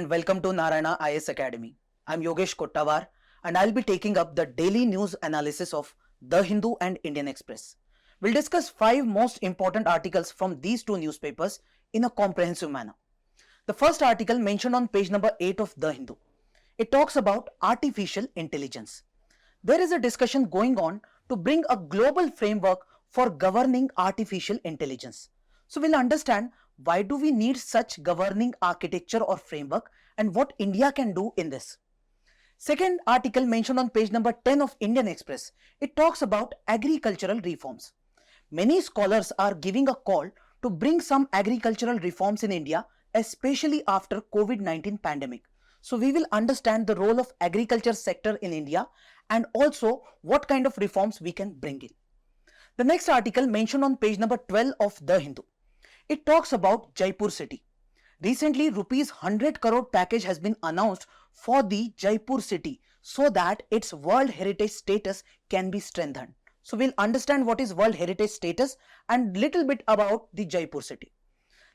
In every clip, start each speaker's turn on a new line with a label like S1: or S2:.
S1: and welcome to Narayana IS Academy. I'm Yogesh Kottavar and I'll be taking up the daily news analysis of The Hindu and Indian Express. We'll discuss 5 most important articles from these two newspapers in a comprehensive manner. The first article mentioned on page number 8 of The Hindu. It talks about artificial intelligence. There is a discussion going on to bring a global framework for governing artificial intelligence. So we'll understand why do we need such governing architecture or framework and what India can do in this. Second article mentioned on page number 10 of Indian Express, it talks about agricultural reforms. Many scholars are giving a call to bring some agricultural reforms in India, especially after COVID-19 pandemic. So we will understand the role of agriculture sector in India and also what kind of reforms we can bring in. The next article mentioned on page number 12 of The Hindu. It talks about Jaipur city. Recently, rupees 100 crore package has been announced for the Jaipur city so that its World Heritage status can be strengthened. So we'll understand what is World Heritage status and little bit about the Jaipur city.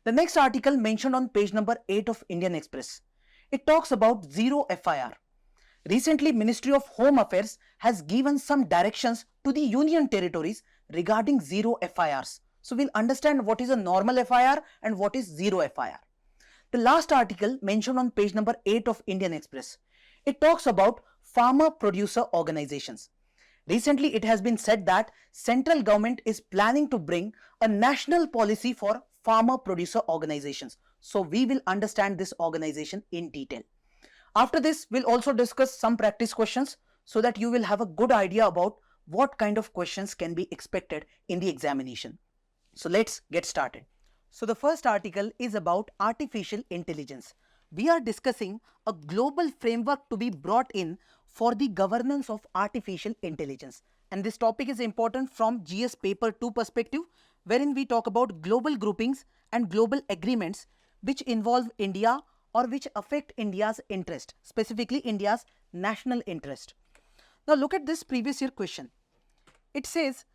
S1: The next article mentioned on page number 8 of Indian Express. It talks about zero FIR. Recently, Ministry of Home Affairs has given some directions to the union territories regarding zero FIRs. So we'll understand what is a normal FIR and what is zero FIR. The last article mentioned on page number 8 of Indian Express. It talks about farmer producer organizations. Recently, it has been said that central government is planning to bring a national policy for farmer producer organizations. So we will understand this organization in detail. After this, we'll also discuss some practice questions so that you will have a good idea about what kind of questions can be expected in the examination. So let's get started. So the first article is about artificial intelligence. We are discussing a global framework to be brought in for the governance of artificial intelligence. And this topic is important from GS paper 2 perspective, wherein we talk about global groupings and global agreements which involve India or which affect India's interest, specifically India's national interest. Now look at this previous year question. It says,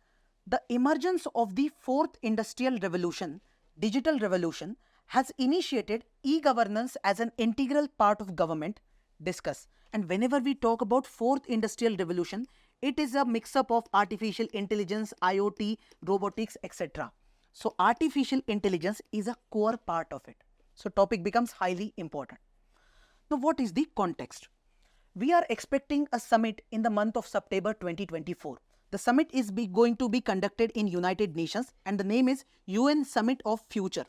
S1: the emergence of the fourth industrial revolution, digital revolution, has initiated e-governance as an integral part of government. Discuss. And whenever we talk about fourth industrial revolution, it is a mix-up of artificial intelligence, IoT, robotics, etc. So artificial intelligence is a core part of it. So topic becomes highly important. Now what is the context? We are expecting a summit in the month of September 2024. The summit is going to be conducted in United Nations and the name is UN Summit of Future.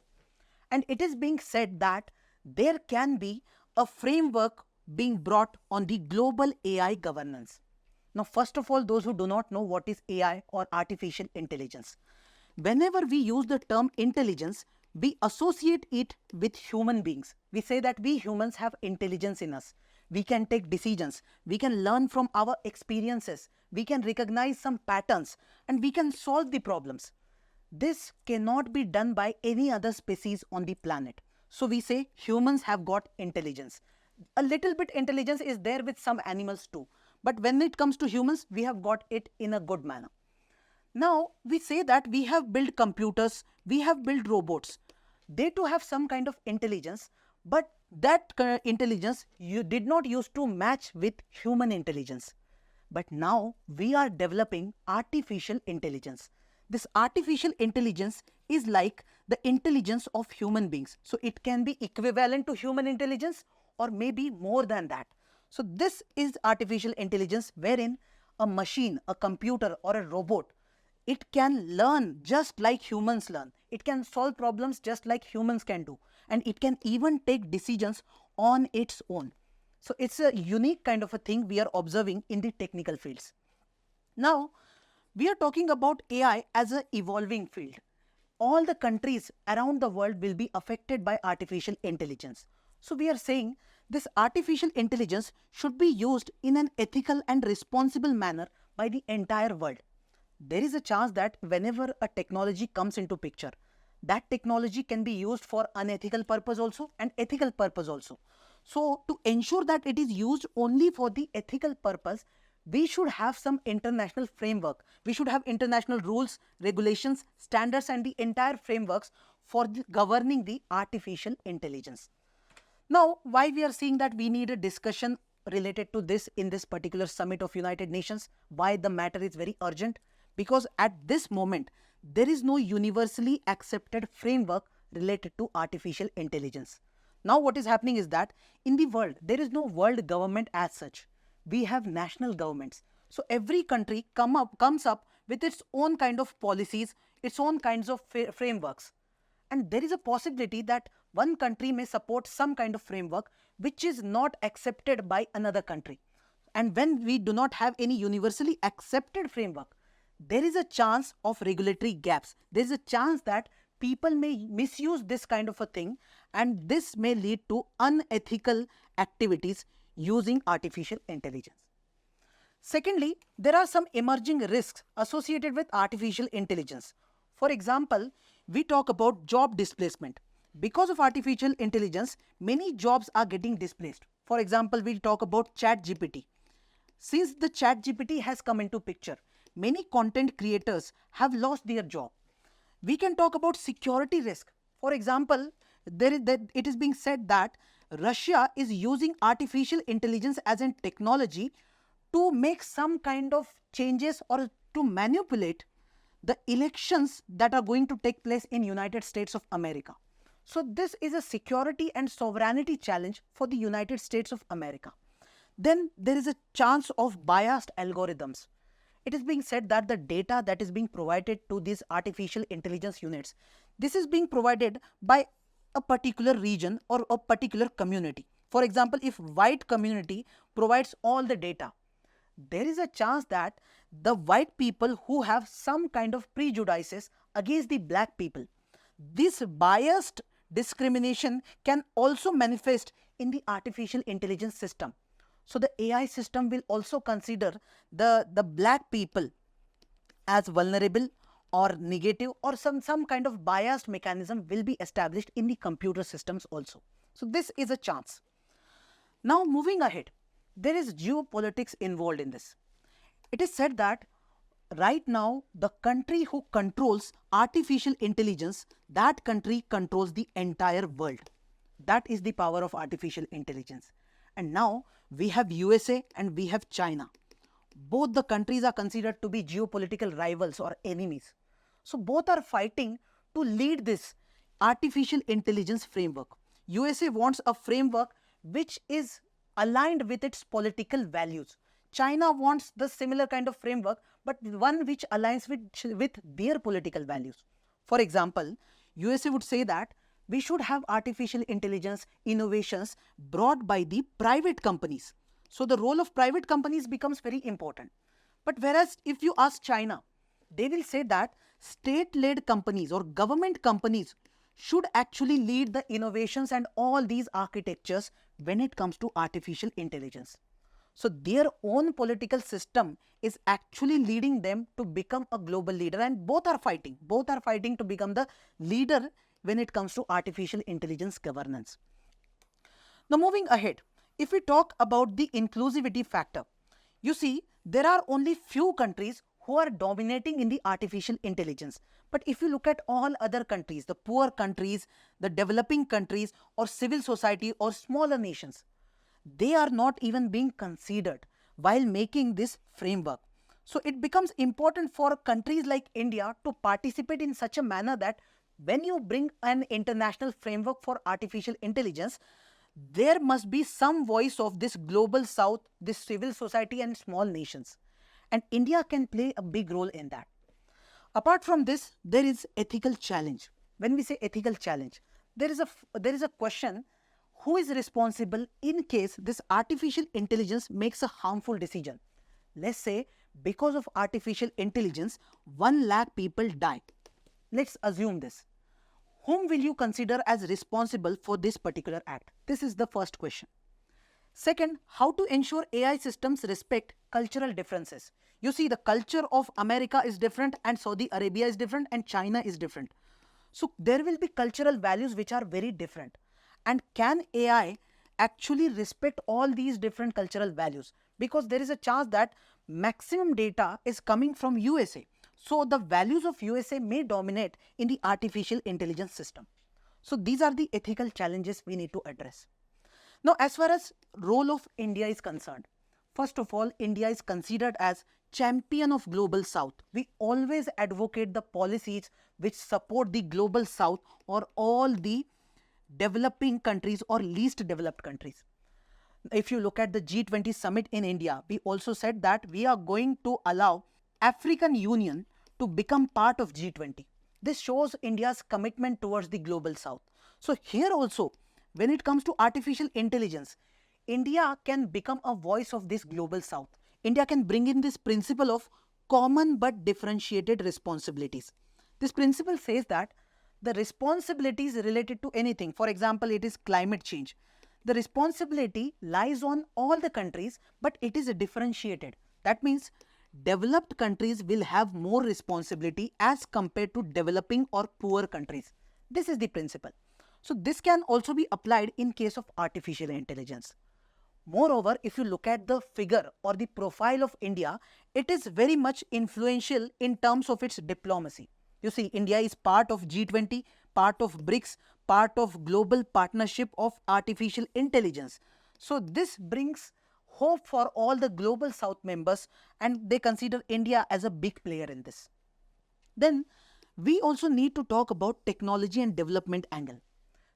S1: And it is being said that there can be a framework being brought on the global AI governance. Now, first of all, those who do not know what is AI or artificial intelligence. Whenever we use the term intelligence, we associate it with human beings. We say that we humans have intelligence in us. We can take decisions, we can learn from our experiences, we can recognize some patterns and we can solve the problems. This cannot be done by any other species on the planet. So we say humans have got intelligence. A little bit intelligence is there with some animals too. But when it comes to humans, we have got it in a good manner. Now we say that we have built computers, we have built robots. They too have some kind of intelligence, but that intelligence you did not used to match with human intelligence. But now we are developing artificial intelligence. This artificial intelligence is like the intelligence of human beings. So it can be equivalent to human intelligence or maybe more than that. So this is artificial intelligence wherein a machine, a computer or a robot, it can learn just like humans learn. It can solve problems just like humans can do. And it can even take decisions on its own. So it's a unique kind of a thing we are observing in the technical fields. Now, we are talking about AI as an evolving field. All the countries around the world will be affected by artificial intelligence. So we are saying this artificial intelligence should be used in an ethical and responsible manner by the entire world. There is a chance that whenever a technology comes into picture, that technology can be used for unethical purpose also and ethical purpose also. So to ensure that it is used only for the ethical purpose, we should have some international framework. We should have international rules, regulations, standards and the entire frameworks for governing the artificial intelligence. Now, why we are seeing that we need a discussion related to this in this particular summit of United Nations, why the matter is very urgent? Because at this moment, there is no universally accepted framework related to artificial intelligence. Now, what is happening is that in the world, there is no world government as such. We have national governments. So every country comes up with its own kind of policies, its own kinds of frameworks. And there is a possibility that one country may support some kind of framework which is not accepted by another country. And when we do not have any universally accepted framework, there is a chance of regulatory gaps. There is a chance that people may misuse this kind of a thing, and this may lead to unethical activities using artificial intelligence. Secondly, there are some emerging risks associated with artificial intelligence. For example, we talk about job displacement. Because of artificial intelligence, many jobs are getting displaced. For example, we talk about ChatGPT. Since the ChatGPT has come into picture, many content creators have lost their job. We can talk about security risk. For example, it is being said that Russia is using artificial intelligence as a technology to make some kind of changes or to manipulate the elections that are going to take place in United States of America. So this is a security and sovereignty challenge for the United States of America. Then there is a chance of biased algorithms. It is being said that the data that is being provided to these artificial intelligence units, this is being provided by a particular region or a particular community. For example, if white community provides all the data, there is a chance that the white people who have some kind of prejudices against the black people, this biased discrimination can also manifest in the artificial intelligence system. So the AI system will also consider the black people as vulnerable or negative, or some kind of biased mechanism will be established in the computer systems also. So this is a chance. Now moving ahead, there is geopolitics involved in this. It is said that right now the country who controls artificial intelligence, that country controls the entire world. That is the power of artificial intelligence. And now we have USA and we have China. Both the countries are considered to be geopolitical rivals or enemies. So both are fighting to lead this artificial intelligence framework. USA wants a framework which is aligned with its political values. China wants the similar kind of framework, but one which aligns with their political values. For example, USA would say that we should have artificial intelligence innovations brought by the private companies. So the role of private companies becomes very important. But whereas if you ask China, they will say that state-led companies or government companies should actually lead the innovations and all these architectures when it comes to artificial intelligence. So their own political system is actually leading them to become a global leader, and both are fighting to become the leader when it comes to artificial intelligence governance. Now moving ahead, if we talk about the inclusivity factor, you see there are only few countries who are dominating in the artificial intelligence. But if you look at all other countries, the poor countries, the developing countries, or civil society or smaller nations, they are not even being considered while making this framework. So it becomes important for countries like India to participate in such a manner that when you bring an international framework for artificial intelligence, there must be some voice of this global south, this civil society and small nations. And India can play a big role in that. Apart from this, there is ethical challenge. When we say ethical challenge, there is a question: who is responsible in case this artificial intelligence makes a harmful decision? Let's say because of artificial intelligence, 1 lakh people die. Let's assume this. Whom will you consider as responsible for this particular act? This is the first question. Second, how to ensure AI systems respect cultural differences. You see, the culture of America is different and Saudi Arabia is different and China is different. So there will be cultural values which are very different. And can AI actually respect all these different cultural values? Because there is a chance that maximum data is coming from USA. So the values of USA may dominate in the artificial intelligence system. So these are the ethical challenges we need to address. Now, as far as role of India is concerned, first of all, India is considered as champion of global south. We always advocate the policies which support the global south or all the developing countries or least developed countries. If you look at the G20 summit in India, we also said that we are going to allow African Union to become part of G20. This shows India's commitment towards the global south. So here also, when it comes to artificial intelligence, India can become a voice of this global south. India can bring in this principle of common but differentiated responsibilities. This principle says that the responsibilities related to anything, for example, it is climate change. The responsibility lies on all the countries, but it is differentiated. That means developed countries will have more responsibility as compared to developing or poor countries. This is the principle. So this can also be applied in case of artificial intelligence. Moreover, if you look at the figure or the profile of India, it is very much influential in terms of its diplomacy. You see, India is part of G20, part of BRICS, part of Global Partnership of Artificial Intelligence. So this brings hope for all the global south members, and they consider India as a big player in this. Then we also need to talk about technology and development angle.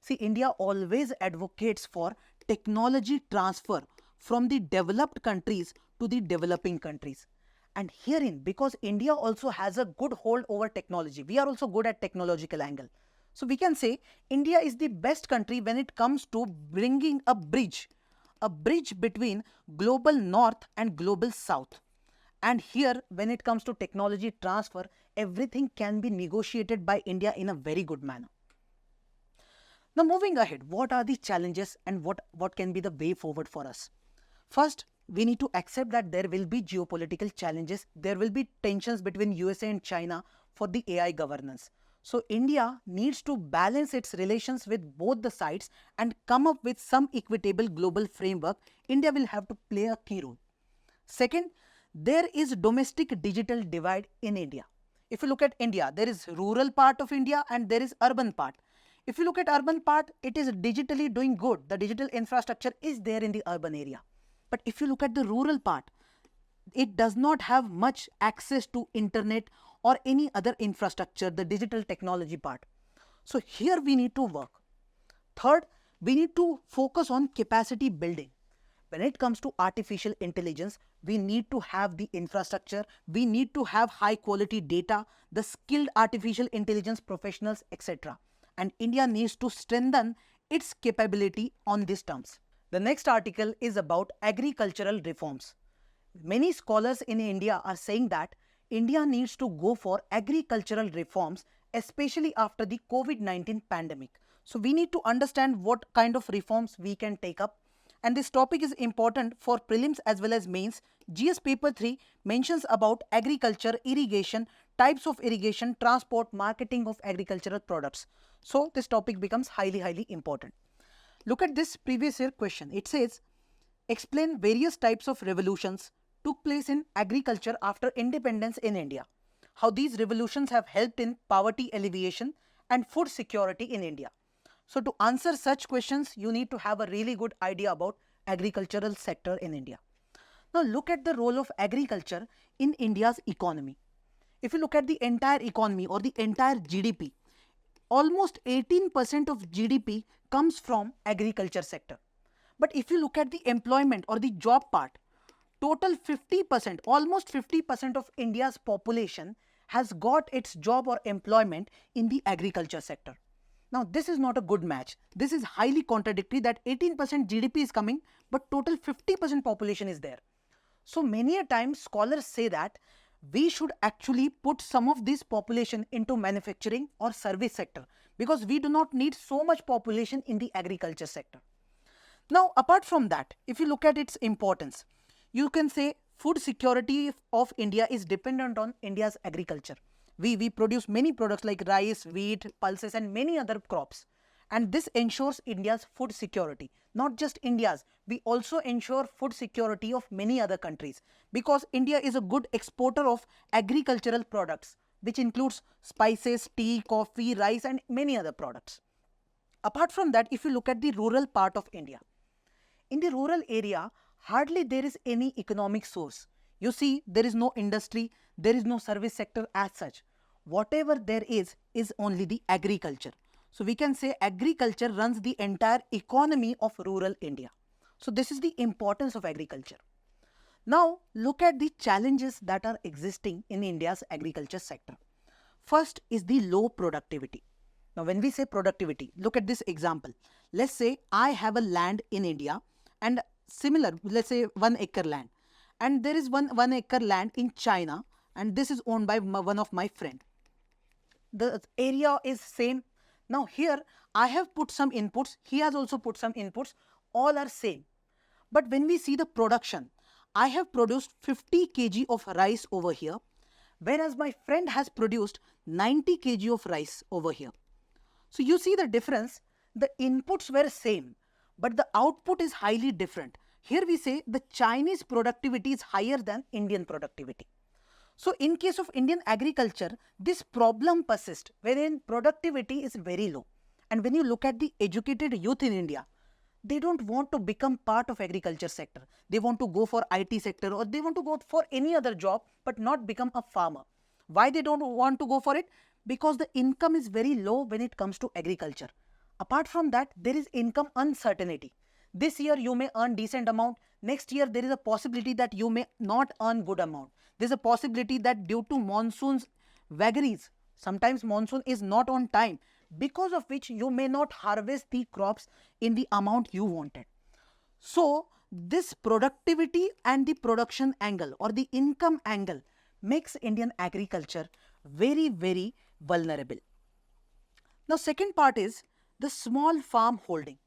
S1: See, India always advocates for technology transfer from the developed countries to the developing countries. And herein, because India also has a good hold over technology, we are also good at technological angle. So we can say India is the best country when it comes to bringing a bridge between global north and global south. And here, when it comes to technology transfer, everything can be negotiated by India in a very good manner. Now, moving ahead, what are the challenges and what can be the way forward for us? First, we need to accept that there will be geopolitical challenges. There will be tensions between USA and China for the AI governance. So India needs to balance its relations with both the sides and come up with some equitable global framework. India will have to play a key role. Second, there is domestic digital divide in India. If you look at India, there is rural part of India and there is urban part. If you look at urban part, it is digitally doing good. The digital infrastructure is there in the urban area. But if you look at the rural part, it does not have much access to internet or any other infrastructure, the digital technology part. So here we need to work. Third, we need to focus on capacity building. When it comes to artificial intelligence, we need to have the infrastructure, we need to have high quality data, the skilled artificial intelligence professionals, etc. And India needs to strengthen its capability on these terms. The next article is about agricultural reforms. Many scholars in India are saying that India needs to go for agricultural reforms, especially after the COVID-19 pandemic. So we need to understand what kind of reforms we can take up. And this topic is important for prelims as well as mains. GS paper 3 mentions about agriculture, irrigation, types of irrigation, transport, marketing of agricultural products. So this topic becomes highly important. Look at this previous year question. It says, explain various types of revolutions took place in agriculture after independence in India. How these revolutions have helped in poverty alleviation and food security in India. So to answer such questions, you need to have a really good idea about agricultural sector in India. Now look at the role of agriculture in India's economy. If you look at the entire economy or the entire GDP, almost 18% of GDP comes from agriculture sector. But if you look at the employment or the job part, total 50%, almost 50% of India's population has got its job or employment in the agriculture sector. Now, this is not a good match. This is highly contradictory that 18% GDP is coming, but total 50% population is there. So many a time scholars say that we should actually put some of this population into manufacturing or service sector because we do not need so much population in the agriculture sector. Now, apart from that, if you look at its importance, you can say food security of India is dependent on India's agriculture. We produce many products like rice, wheat, pulses and many other crops. And this ensures India's food security. Not just India's, we also ensure food security of many other countries because India is a good exporter of agricultural products, which includes spices, tea, coffee, rice and many other products. Apart from that, if you look at the rural part of India, In the rural area, hardly there is any economic source. You see, there is no industry, there is no service sector as such. Whatever there is only the agriculture. So we can say agriculture runs the entire economy of rural India. So this is the importance of agriculture. Now look at the challenges that are existing in India's agriculture sector. First is the low productivity. Now when we say productivity, look at this example. Let's say I have a land in India and similar, let's say 1 acre land, and there is one acre land in China, and this is owned by one of my friend. The area is same. Now here I have put some inputs, he has also put some inputs, all are same. But when we see the production, I have produced 50 kg of rice over here, whereas my friend has produced 90 kg of rice over here. So you see the difference, the inputs were same, but the output is highly different. Here we say the Chinese productivity is higher than Indian productivity. So in case of Indian agriculture, this problem persists, wherein productivity is very low. And when you look at the educated youth in India, they don't want to become part of agriculture sector. They want to go for IT sector, or they want to go for any other job but not become a farmer. Why they don't want to go for it? Because the income is very low when it comes to agriculture. Apart from that, there is income uncertainty. This year you may earn decent amount. Next year there is a possibility that you may not earn good amount. There is a possibility that due to monsoon's vagaries, sometimes monsoon is not on time, because of which you may not harvest the crops in the amount you wanted. So this productivity and the production angle or the income angle makes Indian agriculture very, very vulnerable. Now second part is the small farm holding.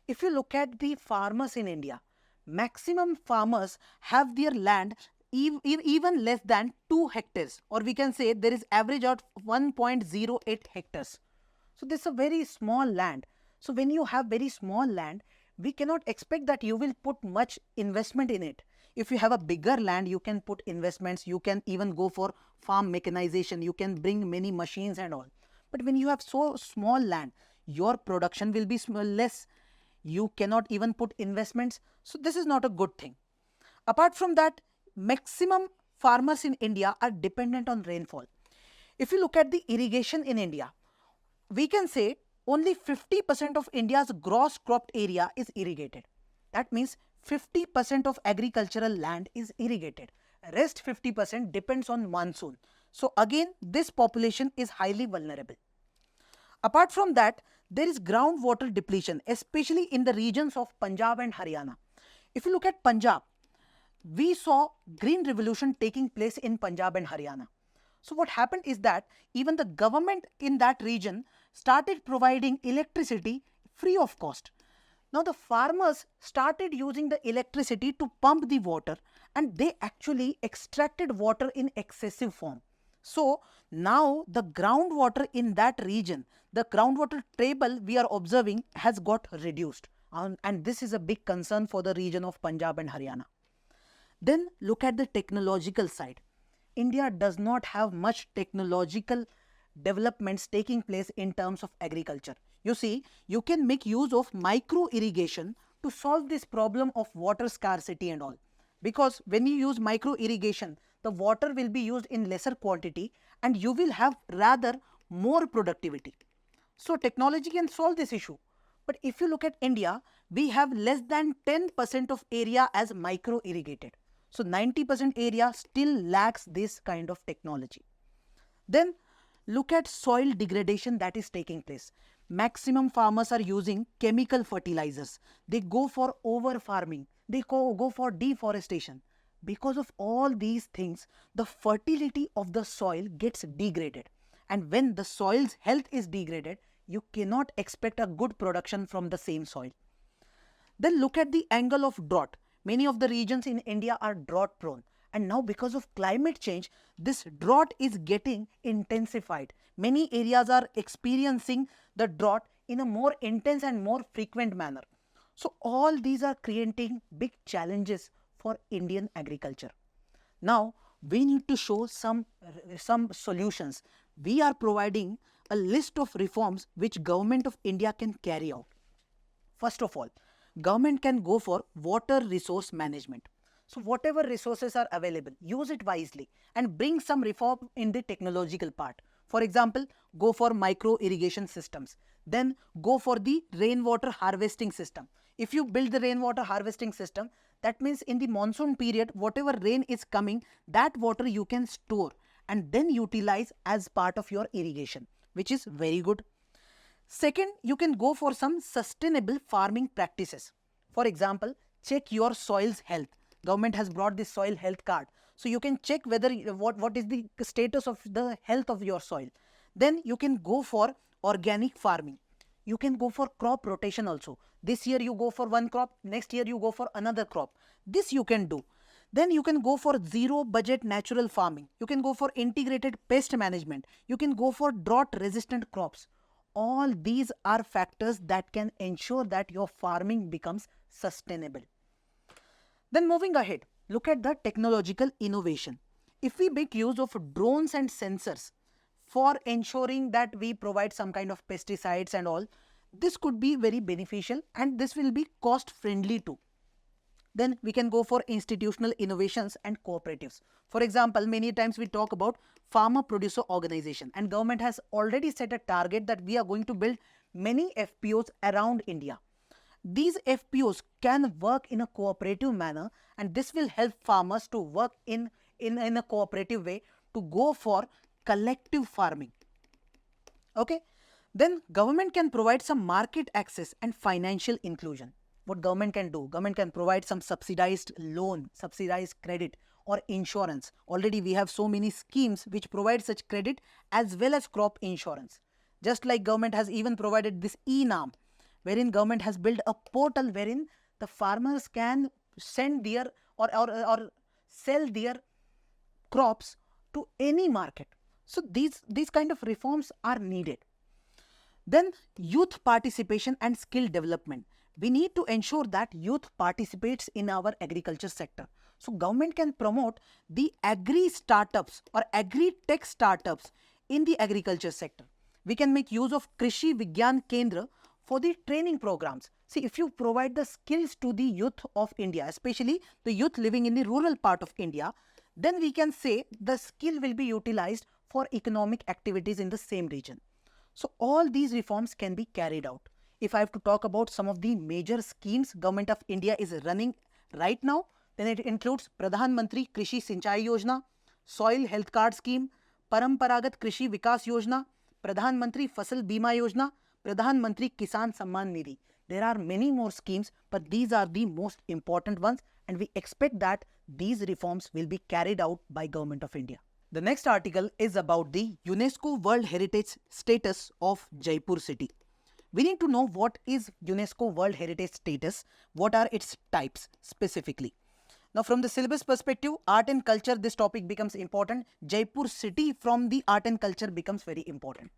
S1: If you look at the farmers in India, maximum farmers have their land even less than 2 hectares, or we can say there is average of 1.08 hectares. So this is a very small land. So when you have very small land, we cannot expect that you will put much investment in it. If you have a bigger land, you can put investments, you can even go for farm mechanization, you can bring many machines and all. But when you have so small land, your production will be less. You cannot even put investments. So this is not a good thing. Apart from that, maximum farmers in India are dependent on rainfall. If you look at the irrigation in India, we can say only 50% of India's gross cropped area is irrigated. That means 50% of agricultural land is irrigated. Rest 50% depends on monsoon. So again, this population is highly vulnerable. Apart from that, there is groundwater depletion, especially in the regions of Punjab and Haryana. If you look at Punjab, we saw green revolution taking place in Punjab and Haryana. So what happened is that even the government in that region started providing electricity free of cost. Now the farmers started using the electricity to pump the water, and they actually extracted water in excessive form. So now the groundwater in that region, the groundwater table we are observing has got reduced. And this is a big concern for the region of Punjab and Haryana. Then look at the technological side. India does not have much technological developments taking place in terms of agriculture. You see, you can make use of micro irrigation to solve this problem of water scarcity and all. Because when you use micro irrigation, the water will be used in lesser quantity and you will have rather more productivity. So technology can solve this issue. But if you look at India, we have less than 10% of area as micro irrigated. So 90% area still lacks this kind of technology. Then look at soil degradation that is taking place. Maximum farmers are using chemical fertilizers. They go for over farming. They go for deforestation. Because of all these things, the fertility of the soil gets degraded. And when the soil's health is degraded, you cannot expect a good production from the same soil. Then look at the angle of drought. Many of the regions in India are drought prone. And now because of climate change, this drought is getting intensified. Many areas are experiencing the drought in a more intense and more frequent manner. So all these are creating big challenges for Indian agriculture. Now we need to show some solutions. We are providing a list of reforms which Government of India can carry out. First of all, Government can go for water resource management. So whatever resources are available, use it wisely and bring some reform in the technological part. For example, go for micro irrigation systems. Then go for the rainwater harvesting system. If you build the rainwater harvesting system, that means in the monsoon period, whatever rain is coming, that water you can store and then utilize as part of your irrigation, which is very good. Second, you can go for some sustainable farming practices. For example, check your soil's health. Government has brought this soil health card. So you can check whether what is the status of the health of your soil. Then you can go for organic farming. You can go for crop rotation also. This year you go for one crop, next year you go for another crop. This you can do. Then you can go for zero budget natural farming. You can go for integrated pest management. You can go for drought resistant crops. All these are factors that can ensure that your farming becomes sustainable. Then moving ahead, look at the technological innovation. If we make use of drones and sensors for ensuring that we provide some kind of pesticides and all, this could be very beneficial and this will be cost friendly too. Then we can go for institutional innovations and cooperatives. For example, many times we talk about farmer producer organization, and government has already set a target that we are going to build many FPOs around India. These FPOs can work in a cooperative manner, and this will help farmers to work in a cooperative way to go for collective farming. Okay. Then government can provide some market access and financial inclusion. What government can do? Government can provide some subsidized loan, subsidized credit or insurance. Already we have so many schemes which provide such credit as well as crop insurance. Just like government has even provided this e-NAM, wherein government has built a portal wherein the farmers can send their or sell their crops to any market. So these kind of reforms are needed. Then youth participation and skill development. We need to ensure that youth participates in our agriculture sector. So government can promote the agri startups or agri tech startups in the agriculture sector. We can make use of Krishi Vigyan Kendra for the training programs. See, if you provide the skills to the youth of India, especially the youth living in the rural part of India, then we can say the skill will be utilized for economic activities in the same region. So all these reforms can be carried out. If I have to talk about some of the major schemes Government of India is running right now, then it includes Pradhan Mantri Krishi Sinchai Yojana, Soil Health Card Scheme, Paramparagat Krishi Vikas Yojana, Pradhan Mantri Fasal Bima Yojana, Pradhan Mantri Kisan Samman Nidhi. There are many more schemes, but these are the most important ones, and we expect that these reforms will be carried out by Government of India. The next article is about the UNESCO World Heritage status of Jaipur city. We need to know what is UNESCO World Heritage status, what are its types specifically. Now from the syllabus perspective, art and culture, this topic becomes important. Jaipur city from the art and culture becomes very important.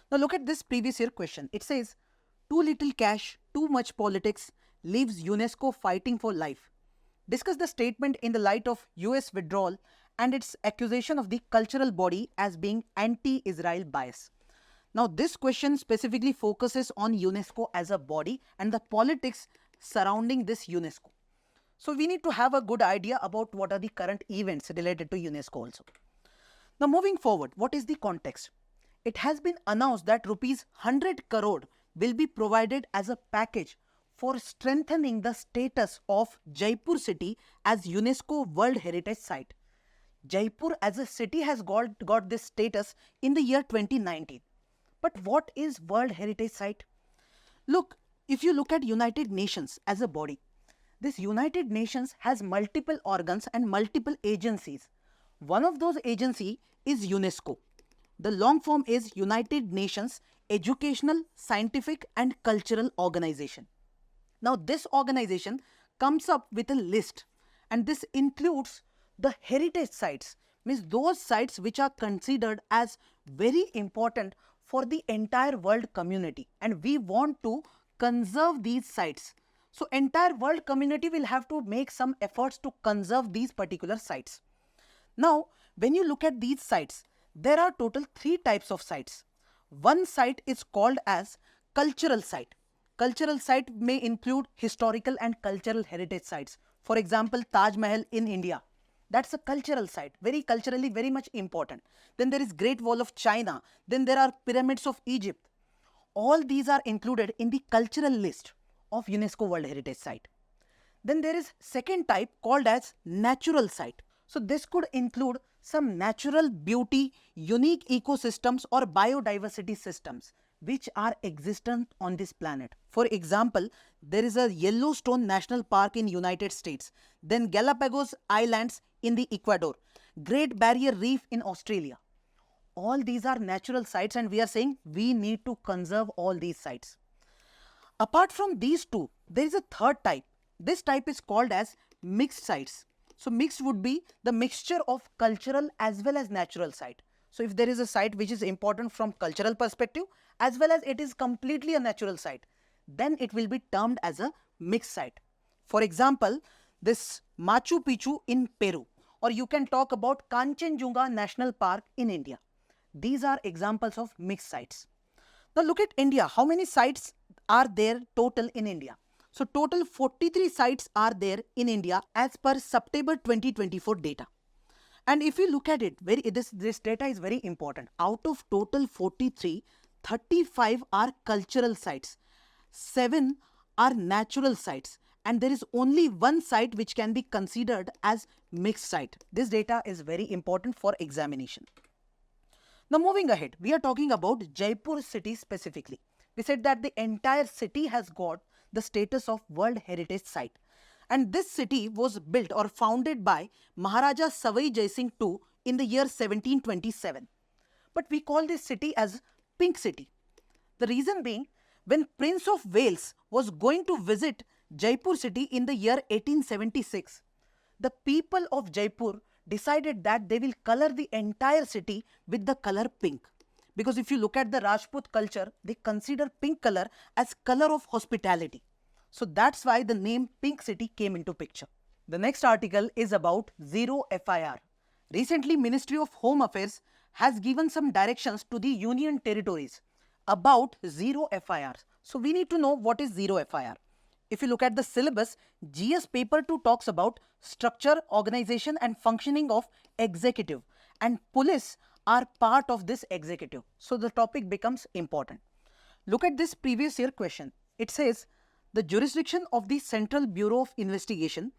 S1: Now look at this previous year question. It says, too little cash, too much politics, leaves UNESCO fighting for life. Discuss the statement in the light of US withdrawal and its accusation of the cultural body as being anti-Israel bias. Now this question specifically focuses on UNESCO as a body and the politics surrounding this UNESCO. So we need to have a good idea about what are the current events related to UNESCO also. Now moving forward, what is the context? It has been announced that rupees 100 crore will be provided as a package for strengthening the status of Jaipur city as UNESCO World Heritage Site. Jaipur as a city has got this status in the year 2019. But what is World Heritage Site? Look, if you look at United Nations as a body, this United Nations has multiple organs and multiple agencies. One of those agencies is UNESCO. The long form is United Nations Educational, Scientific and Cultural Organization. Now this organization comes up with a list, and this includes the heritage sites, means those sites which are considered as very important for the entire world community, and we want to conserve these sites. So entire world community will have to make some efforts to conserve these particular sites. Now when you look at these sites, there are total 3 types of sites. One site is called as cultural site. cultural site may include historical and cultural heritage sites. For example, Taj Mahal in India. That's a cultural site, very culturally very much important. Then there is Great Wall of China. Then there are pyramids of Egypt. All these are included in the cultural list of UNESCO World Heritage Site. Then there is second type called as natural site. So this could include some natural beauty, unique ecosystems or biodiversity systems which are existent on this planet. For example, there is a Yellowstone National Park in United States, then Galapagos Islands in the Ecuador, Great Barrier Reef in Australia. All these are natural sites and we are saying we need to conserve all these sites. Apart from these two, there is a third type. This type is called as mixed sites. So mixed would be the mixture of cultural as well as natural site. So if there is a site which is important from cultural perspective as well as it is completely a natural site, then it will be termed as a mixed site. For example, this Machu Picchu in Peru, or you can talk about Kanchenjunga National Park in India. These are examples of mixed sites. Now look at India. How many sites are there total in India? So total 43 sites are there in India as per September 2024 data. And if you look at it, this data is very important. Out of total 43, 35 are cultural sites, 7 are natural sites, and there is only one site which can be considered as mixed site. This data is very important for examination. Now moving ahead, we are talking about Jaipur city specifically. We said that the entire city has got the status of World Heritage Site. And this city was built or founded by Maharaja Savai Jai Singh II in the year 1727. But we call this city as Pink City. The reason being, when Prince of Wales was going to visit Jaipur city in the year 1876, the people of Jaipur decided that they will color the entire city with the color pink. Because if you look at the Rajput culture, they consider pink color as color of hospitality. So that's why the name Pink City came into picture. The next article is about Zero FIR. Recently, Ministry of Home Affairs has given some directions to the union territories about Zero FIR. So we need to know what is Zero FIR. If you look at the syllabus, GS paper 2 talks about structure, organization and functioning of executive, and police are part of this executive. So the topic becomes important. Look at this previous year question. It says the jurisdiction of the Central Bureau of Investigation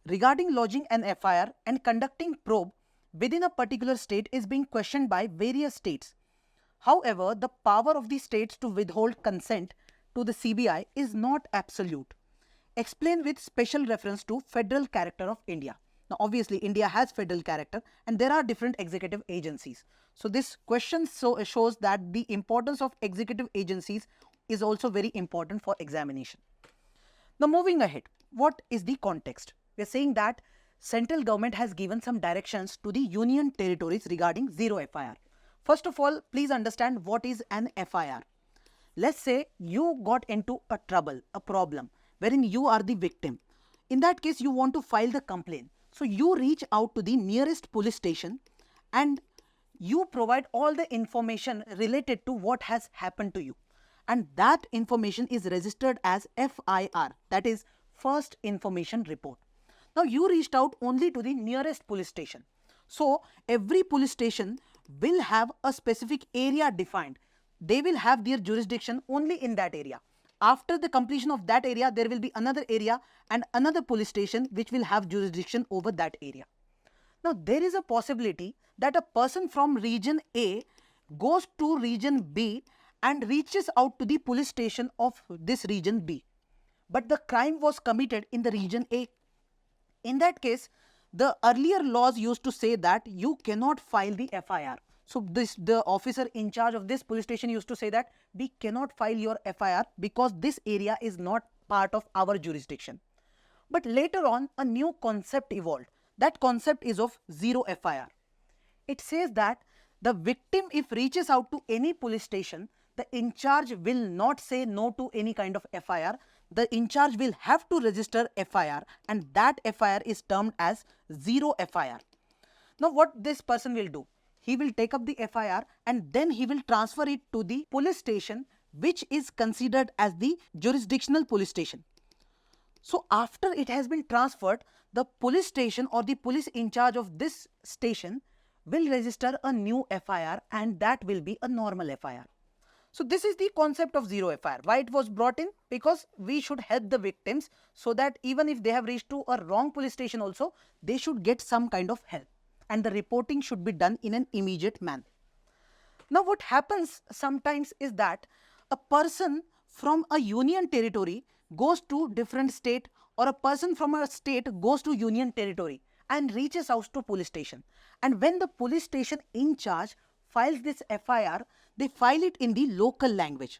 S1: regarding lodging an FIR and conducting probe within a particular state is being questioned by various states. However, the power of the states to withhold consent to the CBI is not absolute. Explain with special reference to federal character of India. Now, obviously, India has federal character and there are different executive agencies. So, this question shows that the importance of executive agencies is also very important for examination. Now, moving ahead, what is the context? We are saying that central government has given some directions to the union territories regarding Zero FIR. First of all, please understand what is an FIR. Let's say you got into a trouble, a problem, wherein you are the victim. In that case, you want to file the complaint. So you reach out to the nearest police station and you provide all the information related to what has happened to you. And that information is registered as FIR, that is First Information Report. Now you reached out only to the nearest police station. So every police station will have a specific area defined. They will have their jurisdiction only in that area. After the completion of that area, there will be another area and another police station which will have jurisdiction over that area. Now, there is a possibility that a person from region A goes to region B and reaches out to the police station of this region B. But the crime was committed in the region A. In that case, the earlier laws used to say that you cannot file the FIR. So the officer in charge of this police station used to say that we cannot file your FIR because this area is not part of our jurisdiction. But later on, a new concept evolved. That concept is of Zero FIR. It says that the victim, if reaches out to any police station, the in charge will not say no to any kind of FIR. The in charge will have to register FIR and that FIR is termed as Zero FIR. Now what this person will do? He will take up the FIR and then he will transfer it to the police station which is considered as the jurisdictional police station. So after it has been transferred, the police station or the police in charge of this station will register a new FIR, and that will be a normal FIR. So this is the concept of zero FIR. Why it was brought in? Because we should help the victims so that even if they have reached to a wrong police station also, they should get some kind of help, and the reporting should be done in an immediate manner. Now what happens sometimes is that a person from a union territory goes to different state, or a person from a state goes to union territory and reaches out to police station. And when the police station in charge files this FIR, they file it in the local language.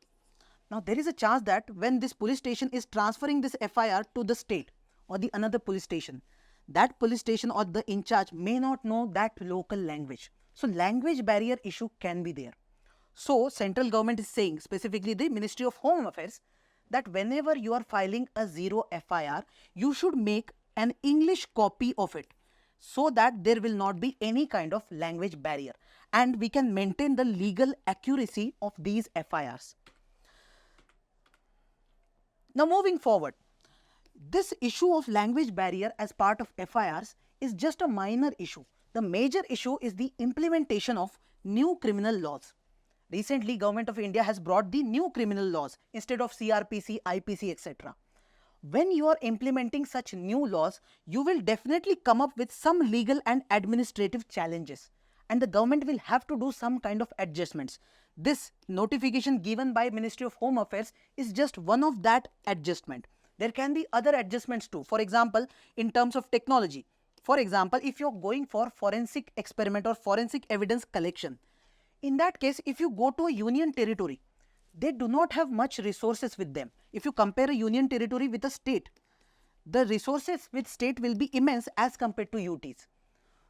S1: Now there is a chance that when this police station is transferring this FIR to the state or the another police station, that police station or the in charge may not know that local language. So language barrier issue can be there. So central government is saying, specifically the Ministry of Home Affairs, that whenever you are filing a zero FIR, you should make an English copy of it so that there will not be any kind of language barrier and we can maintain the legal accuracy of these FIRs. Now moving forward, this issue of language barrier as part of FIRs is just a minor issue. The major issue is the implementation of new criminal laws. Recently, Government of India has brought the new criminal laws instead of CRPC, IPC, etc. When you are implementing such new laws, you will definitely come up with some legal and administrative challenges, and the government will have to do some kind of adjustments. This notification given by Ministry of Home Affairs is just one of that adjustment. There can be other adjustments too. For example, in terms of technology. For example, if you're going for forensic experiment or forensic evidence collection, in that case, if you go to a union territory, they do not have much resources with them. If you compare a union territory with a state, the resources with state will be immense as compared to UTs.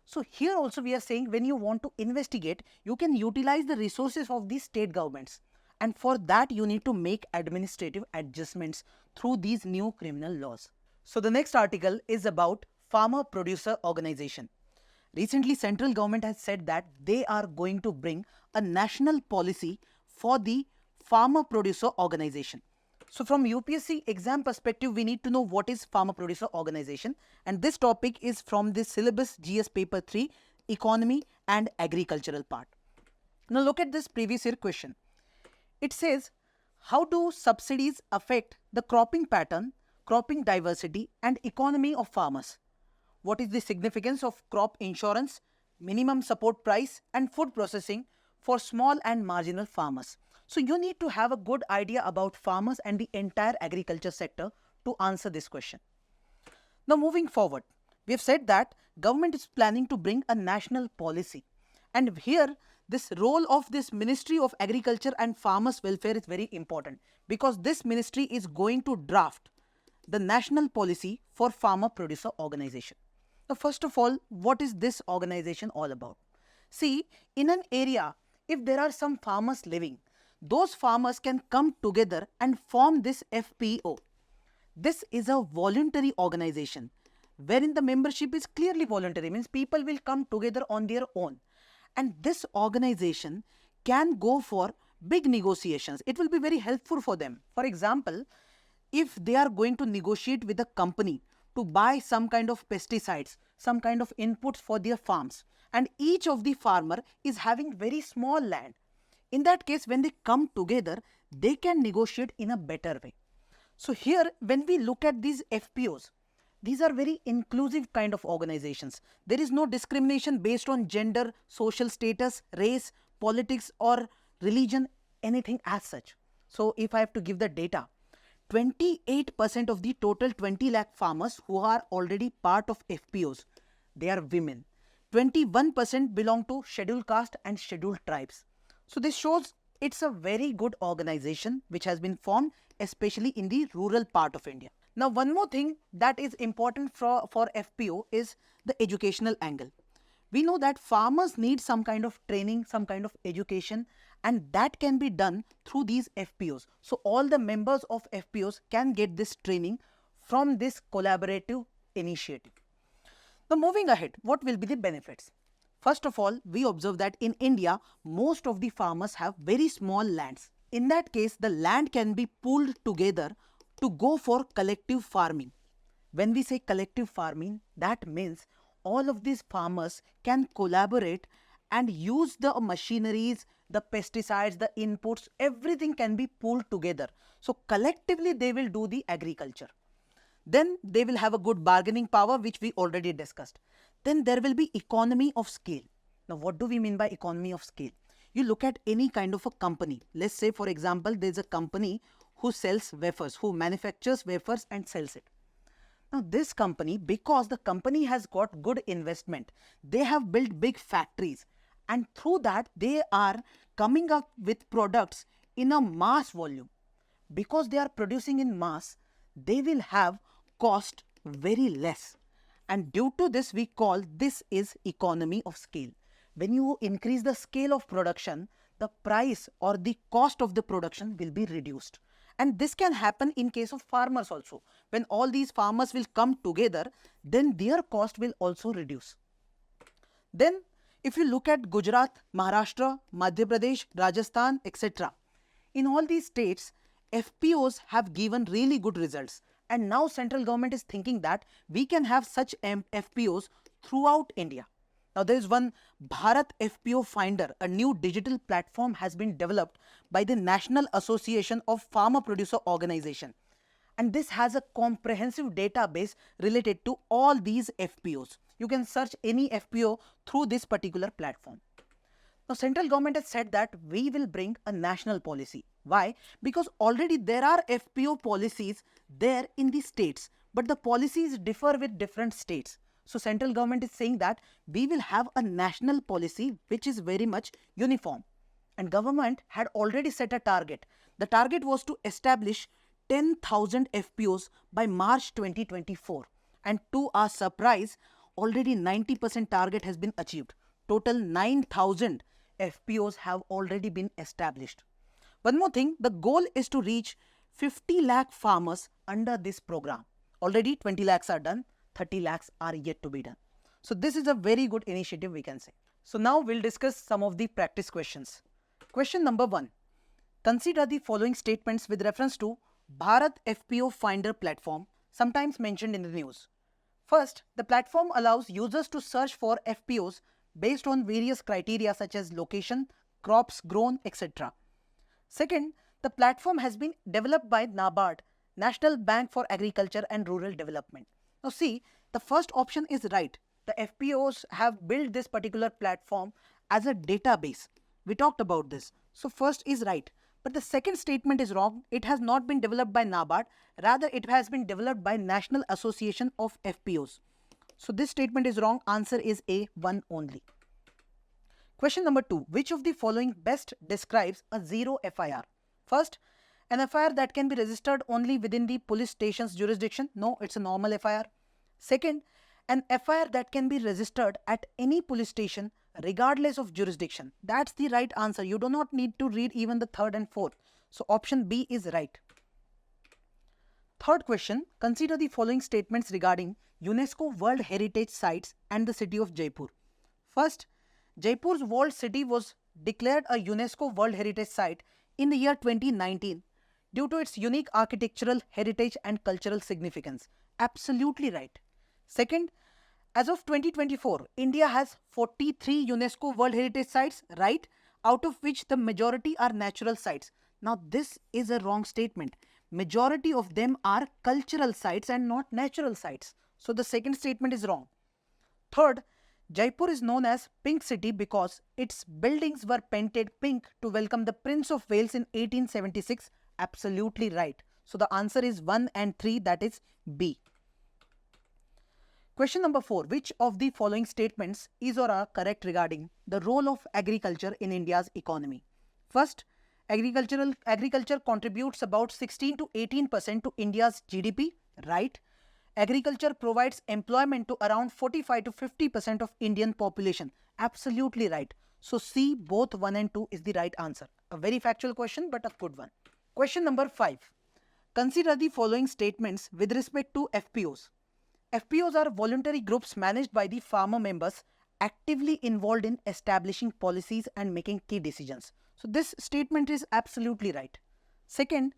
S1: So here also we are saying when you want to investigate, you can utilize the resources of these state governments. And for that you need to make administrative adjustments through these new criminal laws. So the next article is about farmer producer organization. Recently, central government has said that they are going to bring a national policy for the farmer producer organization. So from UPSC exam perspective, we need to know what is farmer producer organization, and this topic is from the syllabus GS paper 3 economy and agricultural part. Now look at this previous year question. It says, how do subsidies affect the cropping pattern, cropping diversity and economy of farmers? What is the significance of crop insurance, minimum support price and food processing for small and marginal farmers? So you need to have a good idea about farmers and the entire agriculture sector to answer this question. Now moving forward, we have said that government is planning to bring a national policy, and here this role of this Ministry of Agriculture and Farmers Welfare is very important, because this ministry is going to draft the national policy for farmer producer organization. Now first of all, what is this organization all about? See, in an area, if there are some farmers living, those farmers can come together and form this FPO. This is a voluntary organization wherein the membership is clearly voluntary, means people will come together on their own. And this organization can go for big negotiations. It will be very helpful for them. For example, if they are going to negotiate with a company to buy some kind of pesticides, some kind of inputs for their farms, and each of the farmer is having very small land, in that case, when they come together, they can negotiate in a better way. So here, when we look at these FPOs, these are very inclusive kind of organizations. There is no discrimination based on gender, social status, race, politics or religion, anything as such. So if I have to give the data, 28% of the total 20 lakh farmers who are already part of FPOs, they are women. 21% belong to scheduled caste and scheduled tribes. So this shows it's a very good organization which has been formed, especially in the rural part of India. Now one more thing that is important for FPO is the educational angle. We know that farmers need some kind of training, some kind of education, and that can be done through these FPOs. So all the members of FPOs can get this training from this collaborative initiative. Now moving ahead, what will be the benefits? First of all, we observe that in India, most of the farmers have very small lands. In that case, the land can be pooled together to go for collective farming. When we say collective farming, that means all of these farmers can collaborate and use the machineries, the pesticides, the inputs, everything can be pooled together. So collectively they will do the agriculture. Then they will have a good bargaining power, which we already discussed. Then there will be economy of scale. Now, what do we mean by economy of scale? You look at any kind of a company. Let's say, for example, there's a company who sells wafers, who manufactures wafers and sells it. Now, this company, because the company has got good investment, they have built big factories, and through that, they are coming up with products in a mass volume. Because they are producing in mass, they will have cost very less. And due to this, we call this is economy of scale. When you increase the scale of production, the price or the cost of the production will be reduced. And this can happen in case of farmers also. When all these farmers will come together, then their cost will also reduce. Then if you look at Gujarat, Maharashtra, Madhya Pradesh, Rajasthan, etc. In all these states, FPOs have given really good results. And now central government is thinking that we can have such FPOs throughout India. Now there is one Bharat FPO Finder, a new digital platform has been developed by the National Association of Farmer Producer Organization. And this has a comprehensive database related to all these FPOs. You can search any FPO through this particular platform. Now, central government has said that we will bring a national policy. Why? Because already there are FPO policies there in the states, but the policies differ with different states. So, central government is saying that we will have a national policy which is very much uniform. And government had already set a target. The target was to establish 10,000 FPOs by March 2024. And to our surprise, already 90% target has been achieved. Total 9,000 FPOs have already been established. One more thing, the goal is to reach 50 lakh farmers under this program. Already 20 lakhs are done, 30 lakhs are yet to be done. So this is a very good initiative, we can say. So now we'll discuss some of the practice questions. Question number 1. Consider the following statements with reference to Bharat FPO Finder platform, sometimes mentioned in the news. First, the platform allows users to search for FPOs based on various criteria such as location, crops grown, etc. Second, the platform has been developed by NABARD, National Bank for Agriculture and Rural Development. Now see, the first option is right. The FPOs have built this particular platform as a database. We talked about this. So first is right. But the second statement is wrong. It has not been developed by NABARD. Rather, it has been developed by National Association of FPOs. So this statement is wrong. Answer is A, 1 only. Question number 2. Which of the following best describes a zero FIR? First, an FIR that can be registered only within the police station's jurisdiction. No, it's a normal FIR. Second, an FIR that can be registered at any police station regardless of jurisdiction. That's the right answer. You do not need to read even the third and fourth. So option B is right. Third question, consider the following statements regarding UNESCO World Heritage Sites and the city of Jaipur. First, Jaipur's walled city was declared a UNESCO World Heritage Site in the year 2019 due to its unique architectural heritage and cultural significance. Absolutely right. Second, as of 2024, India has 43 UNESCO World Heritage Sites, right? Out of which the majority are natural sites. Now this is a wrong statement. Majority of them are cultural sites and not natural sites. So the second statement is wrong. Third, Jaipur is known as Pink City because its buildings were painted pink to welcome the Prince of Wales in 1876. Absolutely right. So the answer is 1 and 3, that is B. Question number 4. Which of the following statements is or are correct regarding the role of agriculture in India's economy? First, agriculture contributes about 16 to 18% to India's GDP, right? Agriculture provides employment to around 45 to 50% of Indian population. Absolutely right. So C, both 1 and 2 is the right answer. A very factual question, but a good one. Question number 5. Consider the following statements with respect to FPOs. FPOs are voluntary groups managed by the farmer members actively involved in establishing policies and making key decisions. So this statement is absolutely right. Second,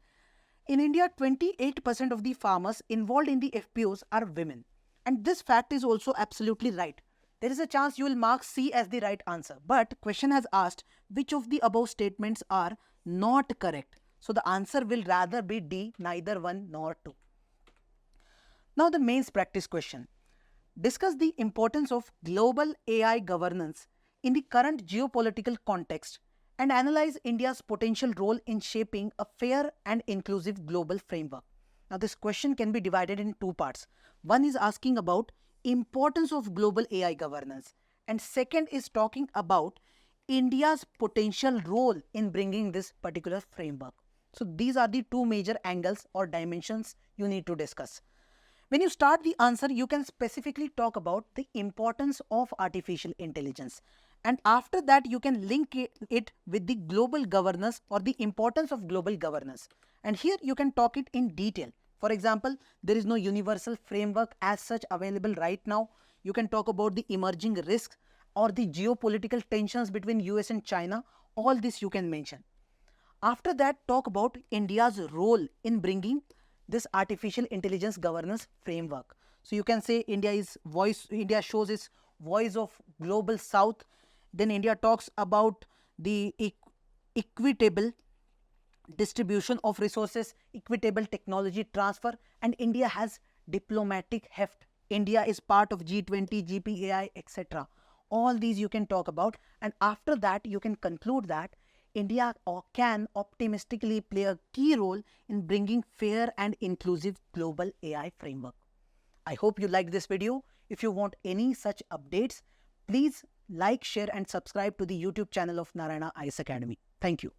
S1: in India, 28% of the farmers involved in the FPOs are women. And this fact is also absolutely right. There is a chance you will mark C as the right answer. But question has asked which of the above statements are not correct. So the answer will rather be D, neither one nor two. Now the mains practice question. Discuss the importance of global AI governance in the current geopolitical context and analyze India's potential role in shaping a fair and inclusive global framework. Now this question can be divided in two parts. One is asking about importance of global AI governance, and second is talking about India's potential role in bringing this particular framework. So these are the two major angles or dimensions you need to discuss. When you start the answer, you can specifically talk about the importance of artificial intelligence. And after that, you can link it with the global governance or the importance of global governance. And here you can talk it in detail. For example, there is no universal framework as such available right now. You can talk about the emerging risks or the geopolitical tensions between US and China. All this you can mention. After that, talk about India's role in bringing this artificial intelligence governance framework. So you can say India shows its voice of global south. Then India talks about the equitable distribution of resources, equitable technology transfer, and India has diplomatic heft. India is part of G20, GPAI, etc. All these you can talk about, and after that you can conclude that India can optimistically play a key role in bringing fair and inclusive global AI framework. I hope you liked this video. If you want any such updates, please like, share and subscribe to the YouTube channel of Narayana IAS Academy. Thank you.